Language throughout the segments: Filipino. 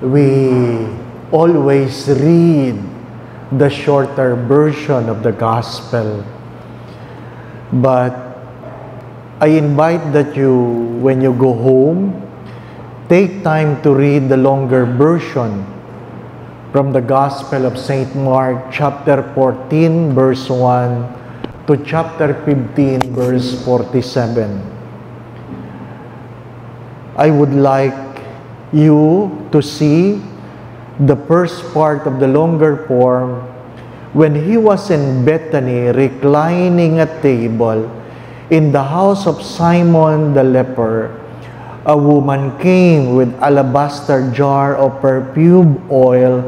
we always read the shorter version of the gospel. But I invite that you, when you go home, take time to read the longer version from the Gospel of St. Mark, chapter 14, verse 1 to chapter 15, verse 47. I would like you to see the first part of the longer form when he was in Bethany reclining at table in the house of Simon the leper. A woman came with alabaster jar of perfumed oil,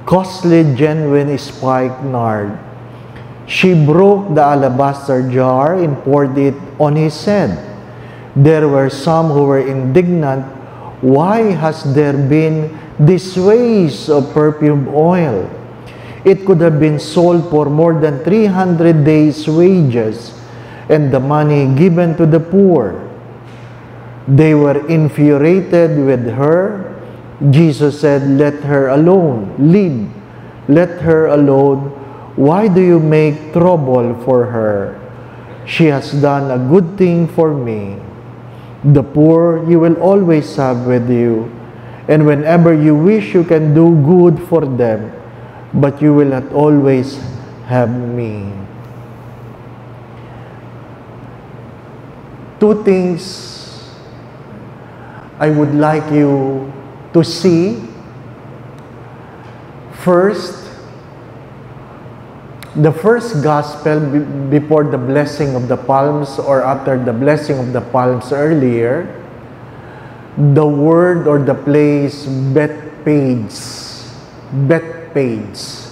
costly genuine spikenard. She broke the alabaster jar and poured it on his head. There were some who were indignant. Why has there been this waste of perfumed oil? It could have been sold for more than 300 days' wages and the money given to the poor. They were infuriated with her. Jesus said, "Let her alone. Leave. Let her alone. Why do you make trouble for her? She has done a good thing for me. The poor you will always have with you, and whenever you wish you can do good for them, but you will not always have me." Two things I would like you to see. First, the first gospel before the blessing of the palms or after the blessing of the palms earlier, the word or the place Bethphage. Bethphage.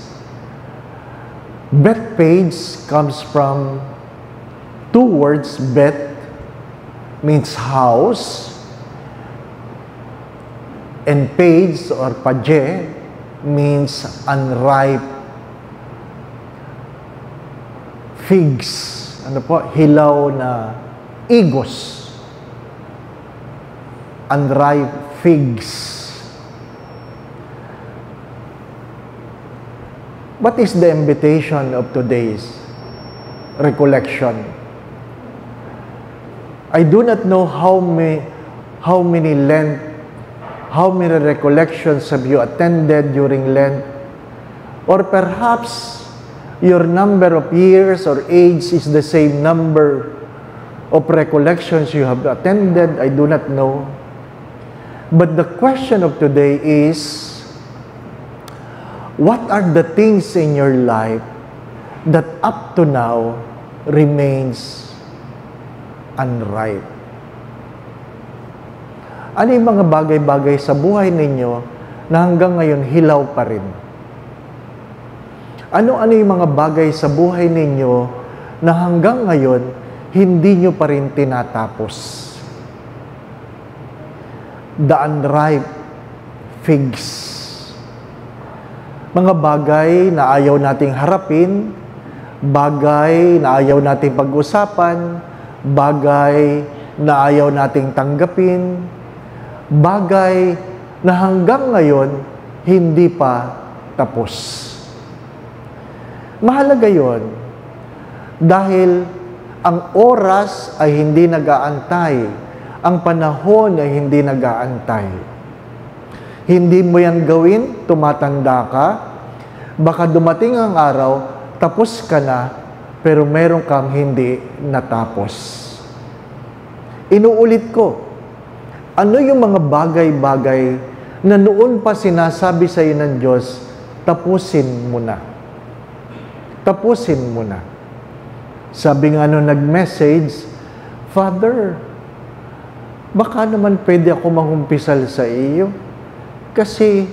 Bethphage comes from two words. Beth means house, and page or page means unripe figs. Ano po? Hilaw na igos. Unripe figs. What is the invitation of today's recollection? I do not know how many recollections have you attended during Lent, or perhaps your number of years or age is the same number of recollections you have attended. I do not know. But the question of today is, what are the things in your life that up to now remains unripe? Ano yung mga bagay-bagay sa buhay ninyo na hanggang ngayon hilaw pa rin? Ano-ano yung mga bagay sa buhay ninyo na hanggang ngayon hindi nyo pa rin tinatapos? The unripe figs. Mga bagay na ayaw nating harapin, bagay na ayaw nating pag-usapan, bagay na ayaw nating tanggapin, bagay na hanggang ngayon hindi pa tapos. Mahalaga yon dahil ang oras ay hindi nag-aantay, ang panahon ay hindi nag-aantay. Hindi mo yan gawin, tumatanda ka, baka dumating ang araw, tapos ka na, pero meron kang hindi natapos. Inuulit ko, ano yung mga bagay-bagay na noon pa sinasabi sa iyo ng Diyos, tapusin mo na. Tapusin mo na. Sabi nga nung nag-message, Father, baka naman pwede ako mangumpisal sa iyo. Kasi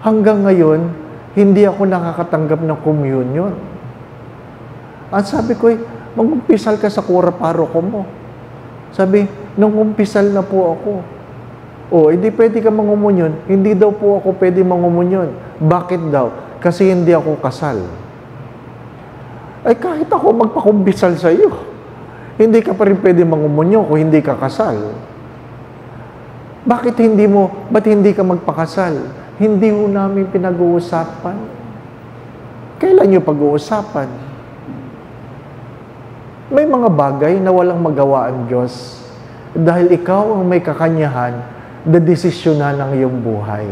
hanggang ngayon, hindi ako nakakatanggap ng communion. At sabi ko, mangumpisal ka sa kura paroko mo. Sabi, nung umpisal na po ako. Hindi pwede ka mangumunyon. Hindi daw po ako pwede mangumunyon. Bakit daw? Kasi hindi ako kasal. Ay kahit ako magpakumpisal sa iyo, hindi ka pa rin pwede mangumunyon kung hindi ka kasal. Ba't hindi ka magpakasal? Hindi ho namin pinag-uusapan. Kailan nyo pag-uusapan? May mga bagay na walang magawa ang Diyos dahil ikaw ang may kakanyahan na desisyonan ng iyong buhay.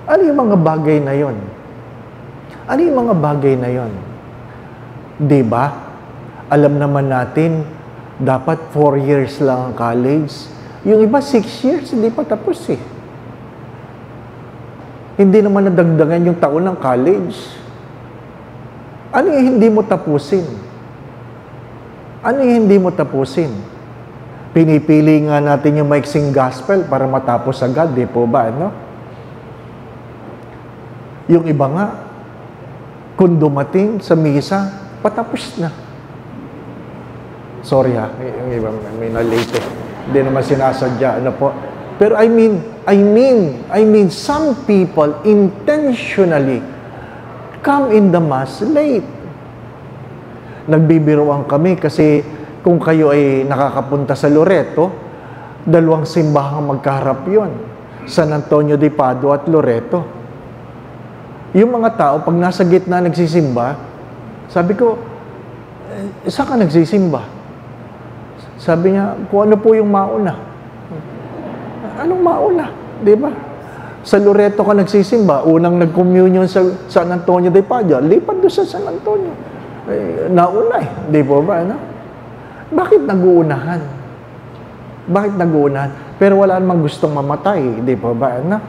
Ano yung mga bagay na yon? Ano yung mga bagay na yon? Diba? Alam naman natin, dapat 4 years lang ang college. Yung iba, 6 years, hindi pa tapos eh. Hindi naman nadagdagan yung taon ng college. Ano yung hindi mo tapusin? Ano yung hindi mo tapusin? Pinipili nga natin yung maiksing gospel para matapos agad, di po ba? Ano? Yung iba nga, kung dumating sa misa, patapos na. Sorry ha, yung iba may na-late eh. Hindi naman sinasadya, ano po. Pero I mean, some people intentionally come in the mass late. Nagbibiruan kami kasi kung kayo ay nakakapunta sa Loreto, 2 simbahang magkaharap yon, San Antonio de Padua at Loreto. Yung mga tao, pag nasa gitna nagsisimba, sabi ko, saan ka nagsisimba? Sabi niya, kung ano po yung mauna. Anong mauna? Di ba? Sa Loreto ka nagsisimba, unang nag-communion sa San Antonio de Padua, lipat doon sa San Antonio. Nauna eh. Di po ba? Ano? Bakit nag-uunahan? Bakit nag-uunahan? Pero wala namang gustong mamatay. Di po ba? Ano?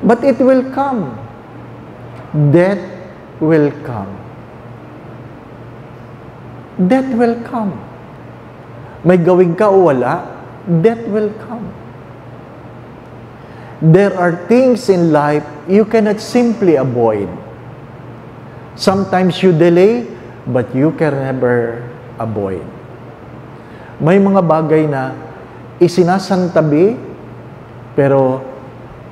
But it will come. Death will come. Death will come. May gawin ka o wala, death will come. There are things in life you cannot simply avoid. Sometimes you delay, but you can never avoid. May mga bagay na isinasantabi, pero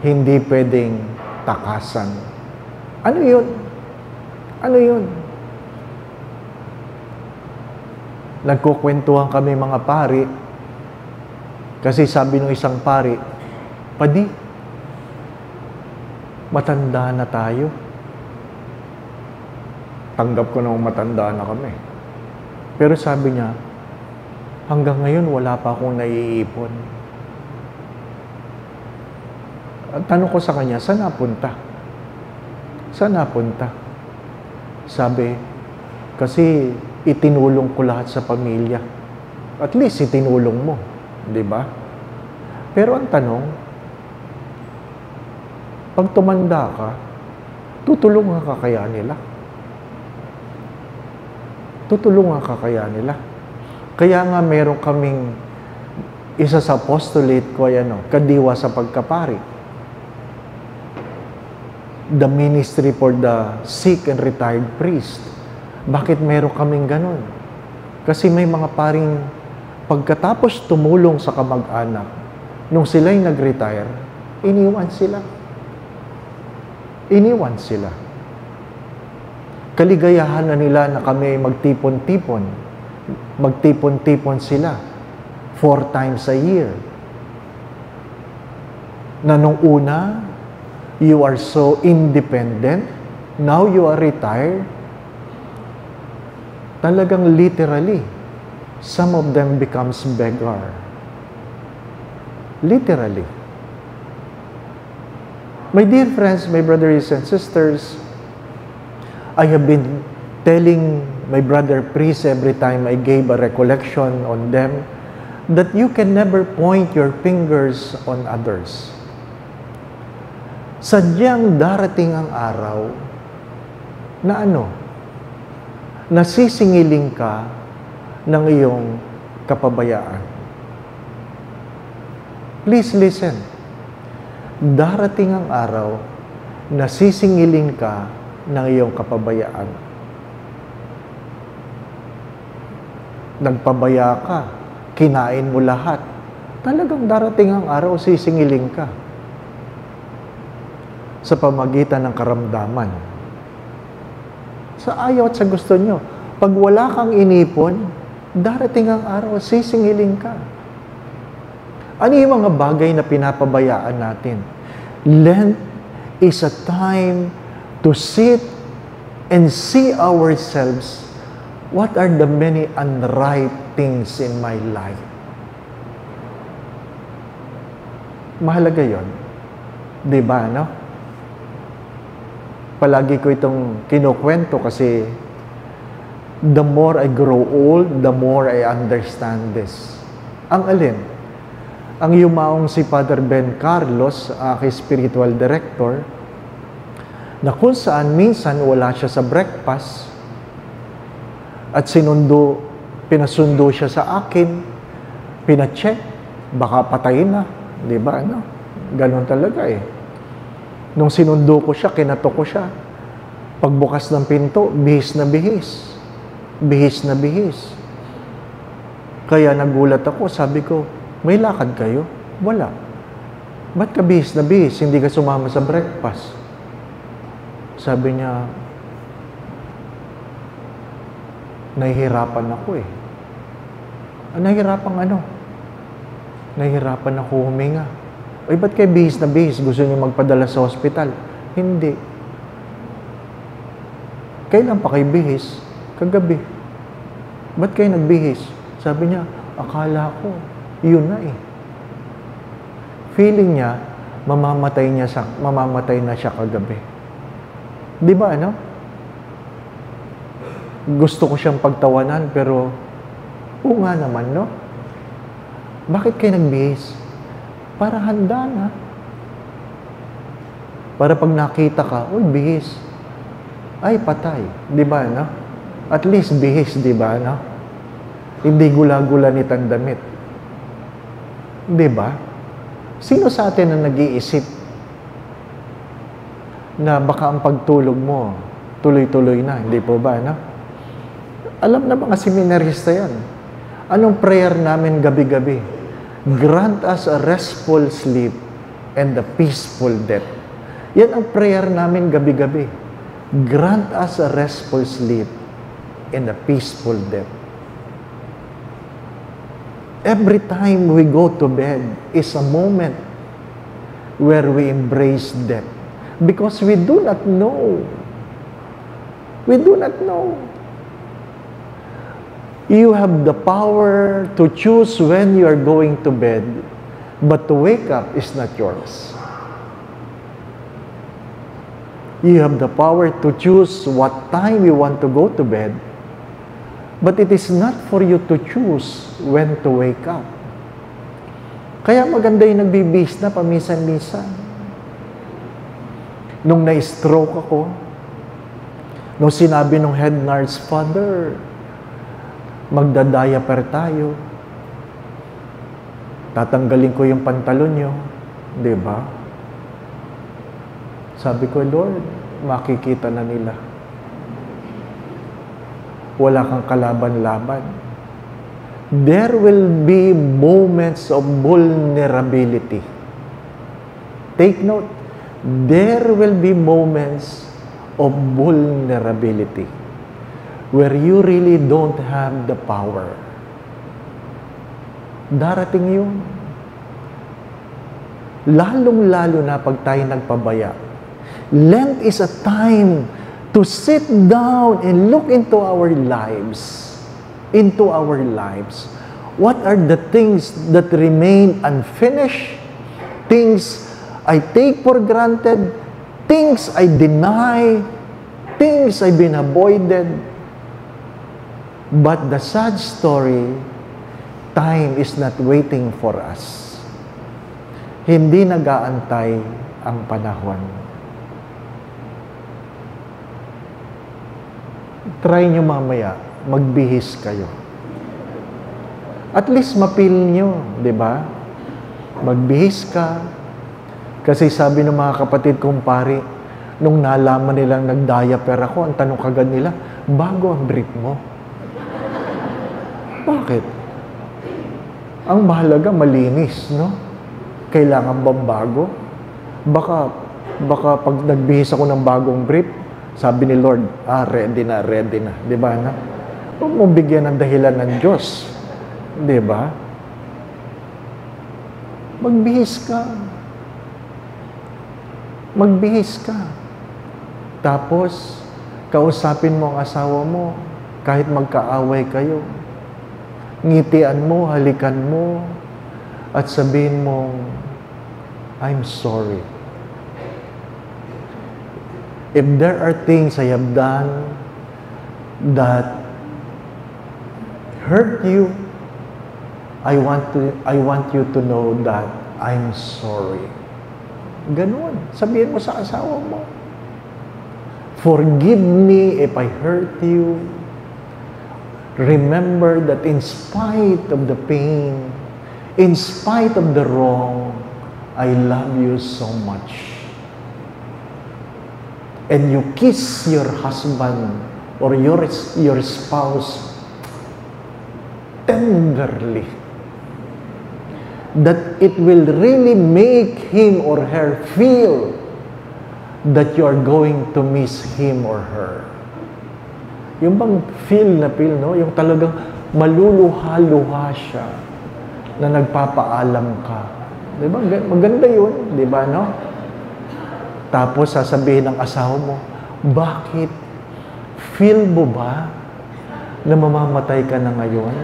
hindi pwedeng takasan. Ano yun? Ano yun? Nagkukwentuhan kami mga pari, kasi sabi ng isang pari, "Padi, matanda na tayo." Tanggap ko na matanda na kami. Pero sabi niya, hanggang ngayon wala pa akong naiipon. At tanong ko sa kanya, saan napunta? Saan napunta? Sabi, kasi itinulong ko lahat sa pamilya. At least itinulong mo, di ba? Pero ang tanong, pag tumanda ka, tutulungan ka kaya nila? Tutulungan ka kaya nila? Kaya nga meron kaming isa sa apostolate ko, kadiwa sa pagkapari. The ministry for the sick and retired priest. Bakit meron kaming ganun? Kasi may mga paring pagkatapos tumulong sa kamag-anak, nung sila'y nag-retire, iniwan sila. Iniwan sila. Kaligayahan na nila na kami magtipon-tipon. Magtipon-tipon sila 4 times a year. Na nung una, you are so independent, now you are retired, talagang literally, some of them becomes beggar. Literally. My dear friends, my brothers and sisters, I have been telling my brother priest every time I gave a recollection on them that you can never point your fingers on others. Sadyang darating ang araw na nasisingiling ka ng iyong kapabayaan. Please listen. Darating ang araw na sisingiling ka ng iyong kapabayaan. Nagpabaya ka, kinain mo lahat. Talagang darating ang araw, sisingiling ka sa pamagitan ng karamdaman. Sa ayaw at sa gusto nyo. Pag wala kang inipon, darating ang araw, sisingiling ka. Ano yung mga bagay na pinapabayaan natin? Lent is a time to sit and see ourselves. What are the many unright things in my life? Mahalaga yon. Diba, no? Palagi ko itong kinukwento kasi the more I grow old, the more I understand this. Ang alin? Ang yumaong si Father Ben Carlos, aking spiritual director, na kung saan minsan wala siya sa breakfast at pinasundo siya sa akin, pina-check, baka patayin na. Di ba? Ano? Ganon talaga eh. Nung sinundo ko siya, kinato ko siya. Pagbukas ng pinto, bihis na bihis. Bihis na bihis. Kaya nagulat ako, sabi ko, may lakad kayo? Wala. Ba't ka bihis na bihis? Hindi ka sumama sa breakfast. Sabi niya, nahihirapan ako eh. Nahihirapan ano? Nahihirapan ako huminga. Ay, ba't kayo bihis na bihis? Gusto niyo magpadala sa hospital? Hindi. Kailan pa kayo bihis? Kagabi. Ba't kayo nagbihis? Sabi niya, akala ko, yun na eh. Feeling niya, mamamatay na siya kagabi. Di ba, ano? Gusto ko siyang pagtawanan, pero, oo nga naman, no? Bakit kayo nagbihis? Para handa na. Para pag nakita ka, uy, bihis. Ay, patay. Di ba, no? At least bihis, di ba, no? Hindi gula-gula nitang damit. Di ba? Sino sa atin ang nag-iisip na baka ang pagtulog mo tuloy-tuloy na? Hindi po ba, no? Alam na mga seminarista yan. Anong prayer namin gabi-gabi? Grant us a restful sleep and a peaceful death. Yan ang prayer namin gabi-gabi. Grant us a restful sleep and a peaceful death. Every time we go to bed is a moment where we embrace death. Because we do not know. We do not know. You have the power to choose when you are going to bed, but to wake up is not yours. You have the power to choose what time you want to go to bed, but it is not for you to choose when to wake up. Kaya maganda yung nagbibihis na paminsan-minsan. Nung na-stroke ako, nung sinabi nung head nurse, Father, magda-diaper tayo. Tatanggalin ko yung pantalon nyo. Diba? Sabi ko, Lord, makikita na nila. Wala kang kalaban-laban. There will be moments of vulnerability. Take note, there will be moments of vulnerability where you really don't have the power. Darating yun. Lalong-lalo na pag tayo nagpabaya. Lent is a time to sit down and look into our lives. Into our lives. What are the things that remain unfinished? Things I take for granted? Things I deny? Things I've been avoided? But the sad story, time is not waiting for us. Hindi nag-aantay ang panahon. Try nyo mamaya, magbihis kayo. At least mapil nyo, di ba? Magbihis ka. Kasi sabi ng mga kapatid kong pari, nung nalaman nilang nag-diaper ako, ang tanong kagad nila, bago ang brief mo. Bakit? Ang mahalaga, malinis, no? Kailangan bang bago? Baka pag nagbihis ako ng bagong brief, sabi ni Lord, ready na. Di ba na? Huwag mo bigyan ng dahilan ng Diyos. Di ba? Magbihis ka. Magbihis ka. Tapos, kausapin mo ang asawa mo, kahit magkaaway kayo. Ngitian mo, halikan mo, at sabihin mo, I'm sorry. If there are things I have done that hurt you, I want you to know that I'm sorry. Ganun. Sabihin mo sa asawa mo. Forgive me if I hurt you. Remember that in spite of the pain, in spite of the wrong, I love you so much. And you kiss your husband or your spouse tenderly, that it will really make him or her feel that you are going to miss him or her. Yung bang feel, no? Yung talagang maluluha-luha siya na nagpapaalam ka. Diba? Maganda yun, diba, no? Tapos sasabihin ng asawa mo, bakit? Feel mo ba na mamamatay ka na ngayon?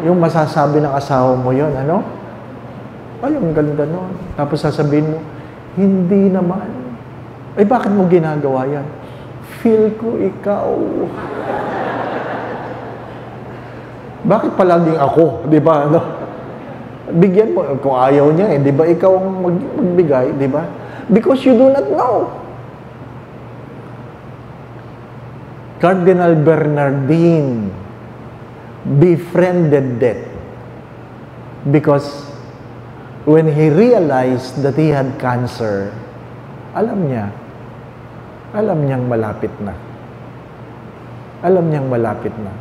Yung masasabi ng asawa mo yun, ano? Ay, ang ganda nun. Tapos sasabihin mo, hindi naman. Ay, bakit mo ginagawa yan? Feel ko ikaw. Bakit palaging ako? Di ba? Ano? Bigyan mo. Kung ayaw niya, di ba? Ikaw ang magbigay, di ba? Because you do not know. Cardinal Bernardin befriended death because when he realized that he had cancer, alam niyang malapit na. Alam niyang malapit na.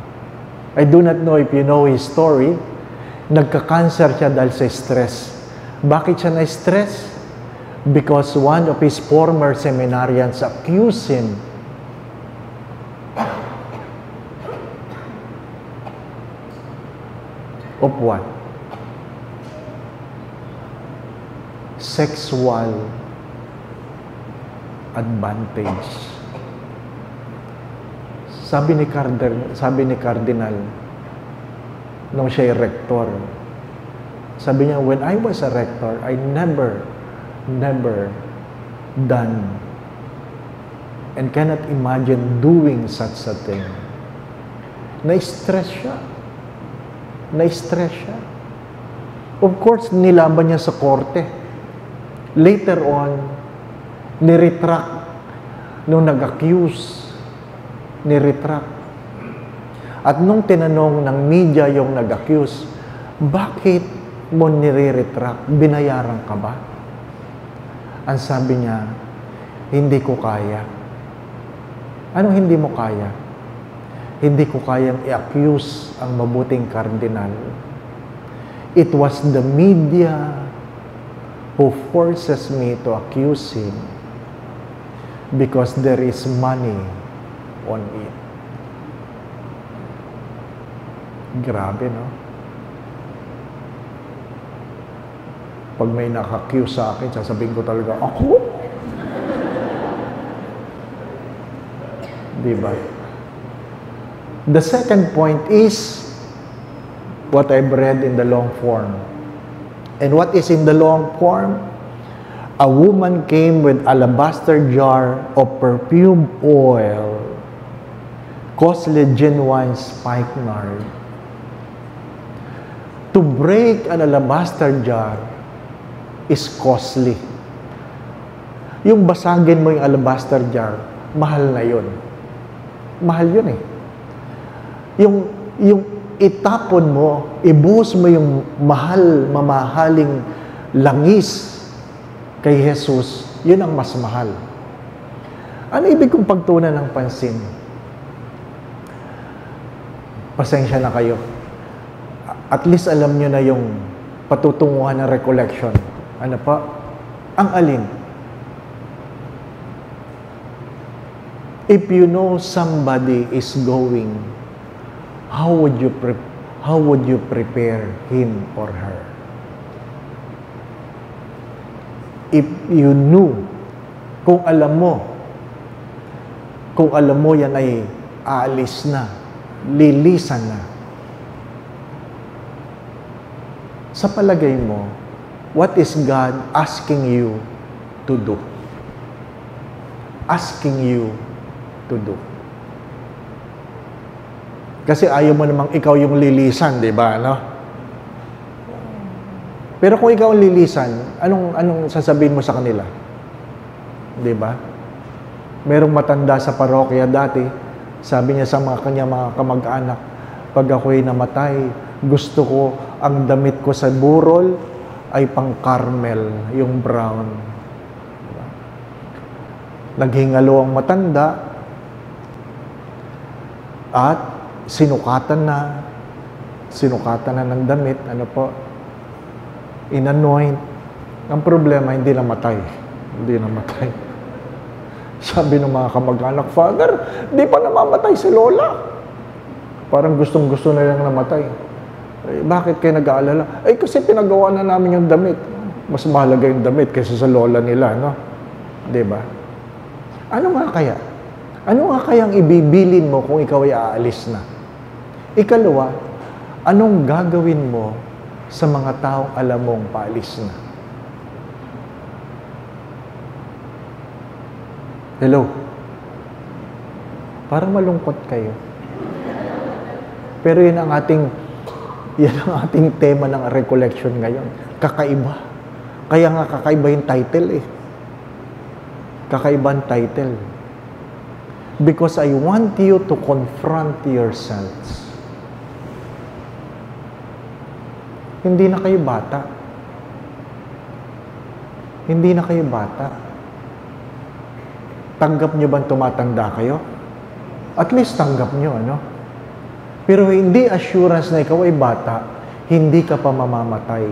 I do not know if you know his story. Nagka-cancer siya dahil sa stress. Bakit siya na-stress? Because one of his former seminarians accused him of what? Sexual advantage. Sabi ni Cardinal, nung siya rector, sabi niya, when I was a rector, I never done and cannot imagine doing such a thing. Na-stress siya. Of course, nilaban niya sa korte. Later on, ni-retract nung nag-accuse. Ni-retract. At nung tinanong ng media yung nag-accuse, bakit mo nire-retract? Binayaran ka ba? Ang sabi niya, hindi ko kaya. Anong hindi mo kaya? Hindi ko kayang i-accuse ang mabuting kardinal. It was the media who forces me to accuse him because there is money on it. Grabe, no? Pag may naka-accuse sa akin, sasabihin ko talaga, ako? Diba? The second point is what I've read in the long form. And what is in the long form? A woman came with alabaster jar of perfume oil, costly genuine spikenard. To break an alabaster jar is costly. Yung basagin mo yung alabaster jar, mahal na yun. Mahal yun eh. Yung itapon mo, ibuhos mo yung mamahaling langis kay Jesus, yun ang mas mahal. Ano ibig kong pagtunan ng pansin? Pasensya na kayo. At least alam nyo na yung patutunguhan ng recollection. Ano pa? Ang alin? If you know somebody is going, how would you prepare him or her? if you knew, kung alam mo yan ay aalis na, lilisan na, sa palagay mo, what is God asking you to do? Asking you to do. Kasi ayaw mo namang ikaw yung lilisan, di ba? No? Pero kung ikaw ang lilisan, anong sasabihin mo sa kanila? Di ba? Merong matanda sa parokya dati, sabi niya sa kanyang mga kamag-anak, pag ako'y namatay, gusto ko ang damit ko sa burol ay pang caramel, yung brown. Diba? Naghingalo ang matanda at sinukatan na ng damit, in-anoint. Ang problema, hindi namatay. Sabi ng mga kamag-anak, Father, di pa namamatay si Lola. Parang gustong-gusto na lang namatay. Bakit kayo nag-aalala? Kasi pinagawa na namin yung damit. Mas mahalaga yung damit kaysa sa lola nila, no? Diba? Ano nga kaya? Ano nga kayang ibibilin mo kung ikaw ay aalis na? Ikalawa, anong gagawin mo sa mga taong alam mong paalis na? Hello? Parang malungkot kayo. Pero yun ang ating tema ng recollection ngayon. Kakaiba. Kaya nga kakaiba yung title eh. Kakaiba ang title. Because I want you to confront yourselves. Hindi na kayo bata. Hindi na kayo bata. Tanggap nyo bang tumatanda kayo? At least tanggap nyo, ano? Pero hindi assurance na ikaw ay bata, hindi ka pa mamamatay.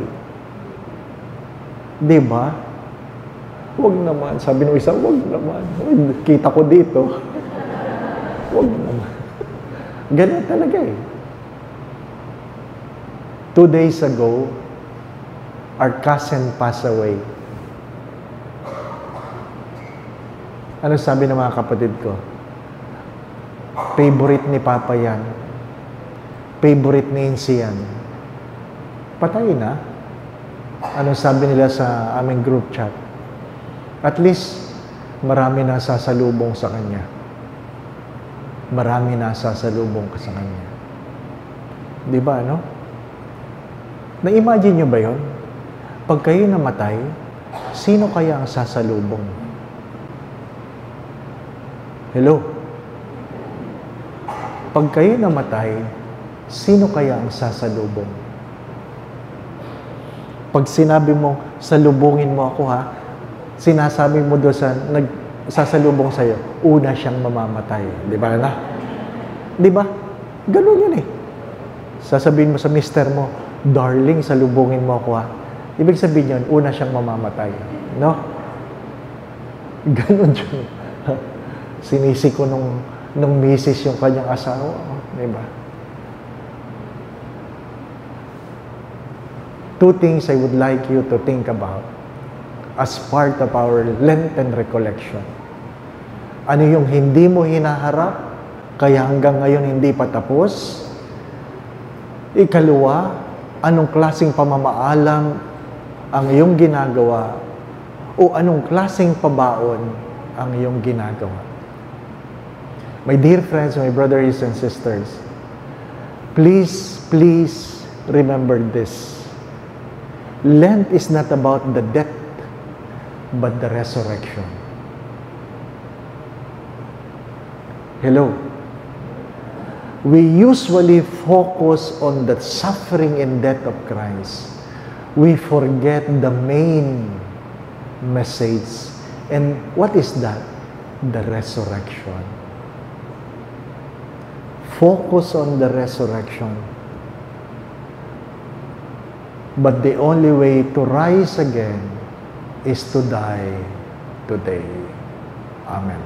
Diba? Huwag naman. Sabi ng isa, huwag naman. Kita ko dito. Huwag naman. Ganun talaga eh. 2 days ago, our cousin passed away. Ano sabi ng mga kapatid ko? Favorite ni Papa yan. Favorite ni Insi yan. Patay na. Ano sabi nila sa aming group chat? At least, marami na sasalubong sa kanya. Marami na sasalubong ka sa kanya. Di ba, no? Na-imagine nyo ba yun? Pag kayo namatay, sino kaya ang sasalubong? Hello? Pag kayo namatay, sino kaya ang sasalubong? Pag sinabi mo, salubungin mo ako ha, sinasabi mo doon sa nagsasalubong sa'yo, una siyang mamamatay. Di ba na? Di ba? Ganun yun eh. Sasabihin mo sa mister mo, darling, salubungin mo ako ha. Ibig sabihin yun, una siyang mamamatay. No? Ganun yun. Sinisi ko nung misis yung kanyang asawa. Diba? 2 things I would like you to think about as part of our Lenten recollection. Ano yung hindi mo hinaharap, kaya hanggang ngayon hindi pa tapos? Ikalawa, anong klaseng pamamaalam ang iyong ginagawa o anong klaseng pabaon ang iyong ginagawa? My dear friends, my brothers and sisters, please remember this. Lent is not about the death, but the resurrection. Hello? We usually focus on the suffering and death of Christ. We forget the main message. And what is that? The resurrection. Focus on the resurrection. But the only way to rise again is to die today. Amen.